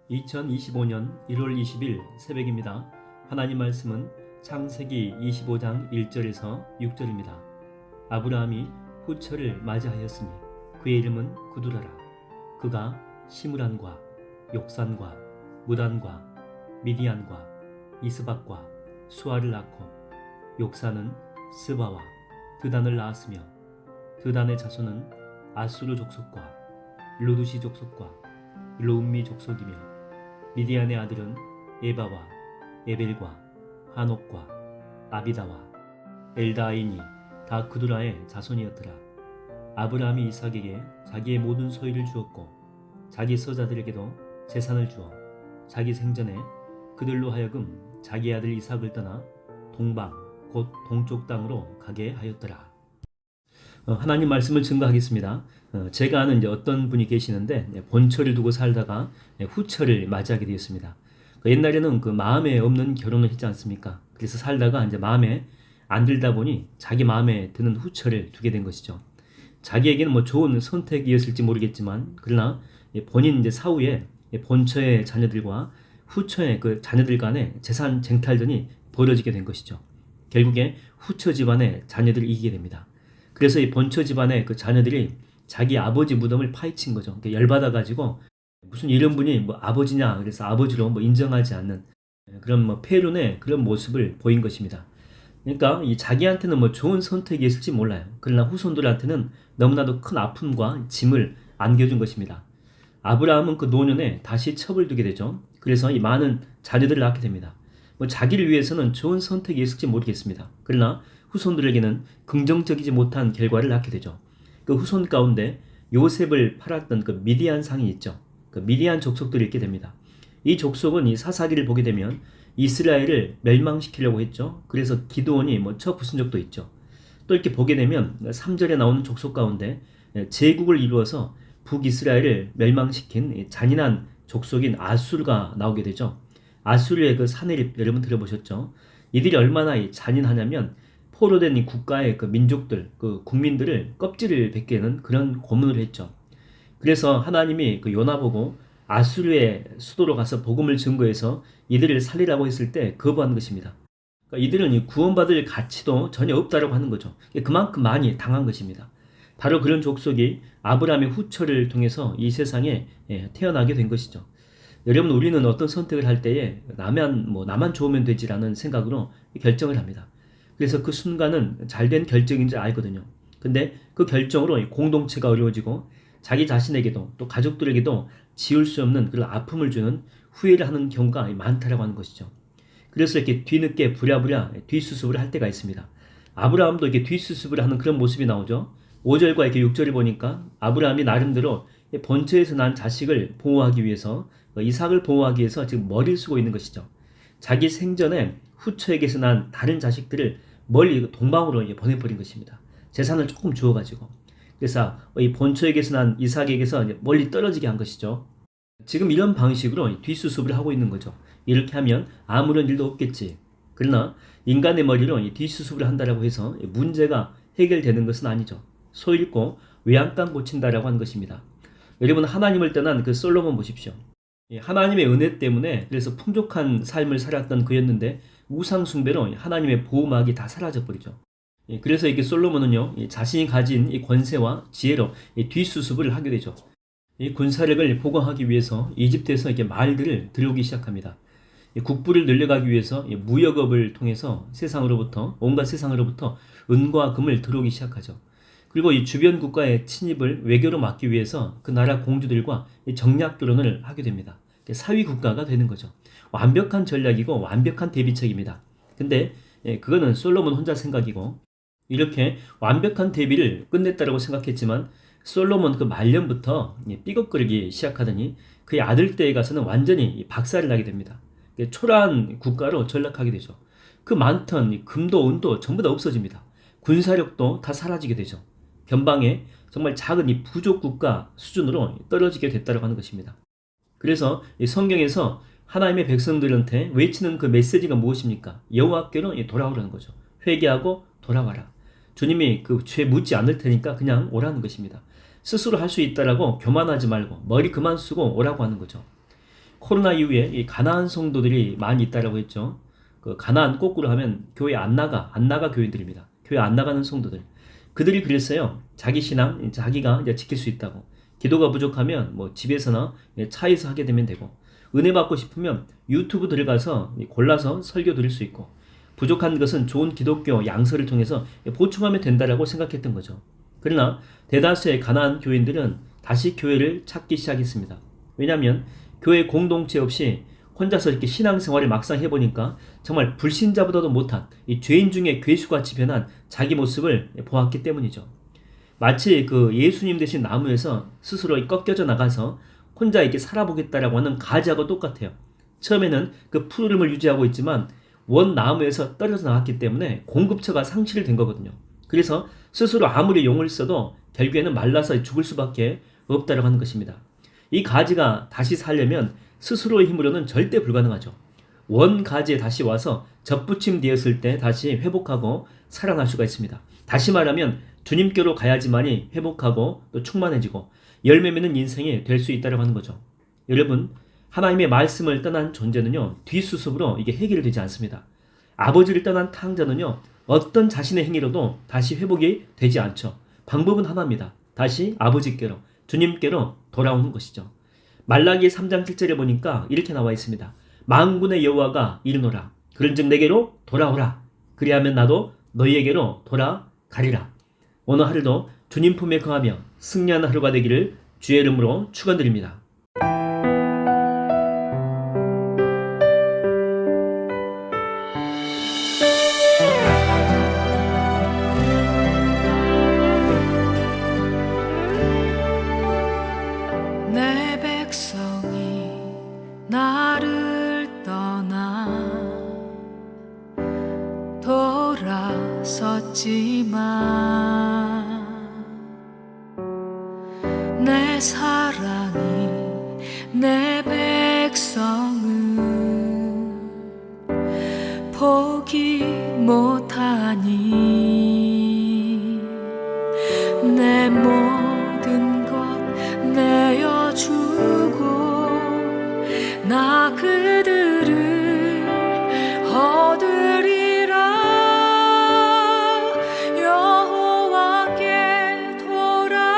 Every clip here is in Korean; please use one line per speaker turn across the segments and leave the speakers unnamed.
2025년 1월 20일 새벽입니다. 하나님 말씀은 창세기 25장 1절에서 6절입니다. 아브라함이 후처를 맞이하였으니 그의 이름은 구두라라. 그가 시므란과 욕산과 무단과 미디안과 이스박과 수아를 낳고 욕산은 스바와 드단을 낳았으며 드단의 자손은 아수르 족속과 루두시 족속과 르움미 족속이며 미디안의 아들은 에바와 에벨과 하녹과 아비다와 엘다인이 다 그두라의 자손이었더라. 아브라함이 이삭에게 자기의 모든 소유를 주었고 자기 서자들에게도 재산을 주어 자기 생전에 그들로 하여금 자기 아들 이삭을 떠나 동방 곧 동쪽 땅으로 가게 하였더라. 하나님 말씀을 증거하겠습니다. 제가 아는 어떤 분이 계시는데 본처를 두고 살다가 후처를 맞이하게 되었습니다. 옛날에는 그 마음에 없는 결혼을 했지 않습니까? 그래서 살다가 이제 마음에 안 들다 보니 자기 마음에 드는 후처를 두게 된 것이죠. 자기에게는 뭐 좋은 선택이었을지 모르겠지만 그러나 본인 이제 사후에 본처의 자녀들과 후처의 그 자녀들 간의 재산 쟁탈전이 벌어지게 된 것이죠. 결국에 후처 집안의 자녀들을 이기게 됩니다. 그래서 이 본처 집안의 그 자녀들이 자기 아버지 무덤을 파헤친 거죠. 열받아가지고 무슨 이런 분이 뭐 아버지냐, 그래서 아버지로 뭐 인정하지 않는 그런 뭐 폐륜의 그런 모습을 보인 것입니다. 그러니까 이 자기한테는 뭐 좋은 선택이 있을지 몰라요. 그러나 후손들한테는 너무나도 큰 아픔과 짐을 안겨준 것입니다. 아브라함은 그 노년에 다시 첩을 두게 되죠. 그래서 이 많은 자녀들을 낳게 됩니다. 뭐 자기를 위해서는 좋은 선택이 있을지 모르겠습니다. 그러나 후손들에게는 긍정적이지 못한 결과를 낳게 되죠. 그 후손 가운데 요셉을 팔았던 그 미디안 상이 있죠. 그 미디안 족속들이 있게 됩니다. 이 족속은 이 사사기를 보게 되면 이스라엘을 멸망시키려고 했죠. 그래서 기드온이 뭐 쳐부순 적도 있죠. 또 이렇게 보게 되면 3절에 나오는 족속 가운데 제국을 이루어서 북이스라엘을 멸망시킨 잔인한 족속인 아수르가 나오게 되죠. 아수르의 그 사내립 여러분 들어보셨죠? 이들이 얼마나 잔인하냐면 포로된 이 국가의 그 민족들, 그 국민들을 껍질을 벗기는 그런 고문을 했죠. 그래서 하나님이 그 요나 보고 아수르의 수도로 가서 복음을 증거해서 이들을 살리라고 했을 때 거부한 것입니다. 그러니까 이들은 구원받을 가치도 전혀 없다라고 하는 거죠. 그만큼 많이 당한 것입니다. 바로 그런 족속이 아브라함의 후처를 통해서 이 세상에 태어나게 된 것이죠. 여러분, 우리는 어떤 선택을 할 때에 나만 좋으면 되지라는 생각으로 결정을 합니다. 그래서 그 순간은 잘된 결정인 줄 알거든요. 근데 그 결정으로 공동체가 어려워지고 자기 자신에게도 또 가족들에게도 지울 수 없는 그런 아픔을 주는 후회를 하는 경우가 많다라고 하는 것이죠. 그래서 이렇게 뒤늦게 부랴부랴 뒷수습을 할 때가 있습니다. 아브라함도 이렇게 뒷수습을 하는 그런 모습이 나오죠. 5절과 이렇게 6절을 보니까 아브라함이 나름대로 본처에서 난 자식을 보호하기 위해서 이삭을 보호하기 위해서 지금 머리를 쓰고 있는 것이죠. 자기 생전에 후처에게서 난 다른 자식들을 멀리 동방으로 보내버린 것입니다. 재산을 조금 주어가지고. 그래서 이 본처에게서 난 이삭에게서 멀리 떨어지게 한 것이죠. 지금 이런 방식으로 뒷수습을 하고 있는 거죠. 이렇게 하면 아무런 일도 없겠지. 그러나 인간의 머리로 뒷수습을 한다라고 해서 문제가 해결되는 것은 아니죠. 소 잃고 외양간 고친다라고 하는 것입니다. 여러분, 하나님을 떠난 그 솔로몬 보십시오. 하나님의 은혜 때문에 그래서 풍족한 삶을 살았던 그였는데 우상 숭배로 하나님의 보호막이 다 사라져 버리죠. 그래서 이게 솔로몬은요, 자신이 가진 이 권세와 지혜로 뒷수습을 하게 되죠. 이 군사력을 보강하기 위해서 이집트에서 이렇게 말들을 들여오기 시작합니다. 국부를 늘려가기 위해서 무역업을 통해서 온갖 세상으로부터 은과 금을 들여오기 시작하죠. 그리고 이 주변 국가의 침입을 외교로 막기 위해서 그 나라 공주들과 정략 결혼을 하게 됩니다. 사위 국가가 되는 거죠. 완벽한 전략이고 완벽한 대비책입니다. 근데 그거는 솔로몬 혼자 생각이고, 이렇게 완벽한 대비를 끝냈다고 생각했지만 솔로몬 그 말년부터 삐걱거리기 시작하더니 그의 아들 때에 가서는 완전히 박살을 나게 됩니다. 초라한 국가로 전락하게 되죠. 그 많던 금도 은도 전부 다 없어집니다. 군사력도 다 사라지게 되죠. 변방에 정말 작은 이 부족 국가 수준으로 떨어지게 됐다고 하는 것입니다. 그래서 이 성경에서 하나님의 백성들한테 외치는 그 메시지가 무엇입니까? 여호와께로 돌아오라는 거죠. 회개하고 돌아와라. 주님이 그 죄 묻지 않을 테니까 그냥 오라는 것입니다. 스스로 할 수 있다라고 교만하지 말고 머리 그만 쓰고 오라고 하는 거죠. 코로나 이후에 이 가나안 성도들이 많이 있다라고 했죠. 그 가나안 거꾸로 하면 교회 안 나가 교인들입니다. 교회 안 나가는 성도들. 그들이 그랬어요. 자기 신앙, 자기가 이제 지킬 수 있다고. 기도가 부족하면 뭐 집에서나 차에서 하게 되면 되고, 은혜 받고 싶으면 유튜브 들어가서 골라서 설교 드릴 수 있고, 부족한 것은 좋은 기독교 양서를 통해서 보충하면 된다라고 생각했던 거죠. 그러나 대다수의 가나안 교인들은 다시 교회를 찾기 시작했습니다. 왜냐하면 교회 공동체 없이 혼자서 이렇게 신앙생활을 막상 해보니까 정말 불신자보다도 못한 이 죄인 중에 괴수같이 변한 자기 모습을 보았기 때문이죠. 마치 그 예수님 대신 나무에서 스스로 꺾여져 나가서 혼자 이렇게 살아보겠다라고 하는 가지하고 똑같아요. 처음에는 그 푸름을 유지하고 있지만 원 나무에서 떨어져 나왔기 때문에 공급처가 상실된 거거든요. 그래서 스스로 아무리 용을 써도 결국에는 말라서 죽을 수밖에 없다라고 하는 것입니다. 이 가지가 다시 살려면 스스로의 힘으로는 절대 불가능하죠. 원 가지에 다시 와서 접붙임 되었을 때 다시 회복하고 살아날 수가 있습니다. 다시 말하면 주님께로 가야지만이 회복하고 또 충만해지고 열매 맺는 인생이 될 수 있다고 하는 거죠. 여러분, 하나님의 말씀을 떠난 존재는요, 뒷수습으로 이게 해결이 되지 않습니다. 아버지를 떠난 탕자는요, 어떤 자신의 행위로도 다시 회복이 되지 않죠. 방법은 하나입니다. 다시 아버지께로, 주님께로 돌아오는 것이죠. 말라기 3장 7절에 보니까 이렇게 나와 있습니다. 만군의 여호와가 이르노라. 그런즉 내게로 돌아오라. 그리하면 나도 너희에게로 돌아가리라. 오늘 하루도 주님 품에 거하며 승리하는 하루가 되기를 주의 이름으로 축원드립니다.
내 백성이 나를 떠나 돌아섰지만 내 사랑이 내 백성은 포기 못하니 내 모든 것 내어주고 나 그들을 얻으리라. 여호와께 돌아가자.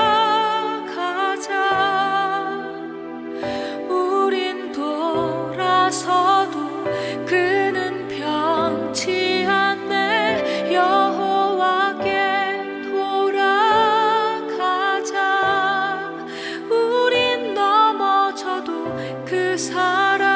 우린 돌아서도 그는 변치 않네. 여호와께 돌아가자. 우린 넘어져도 그 사랑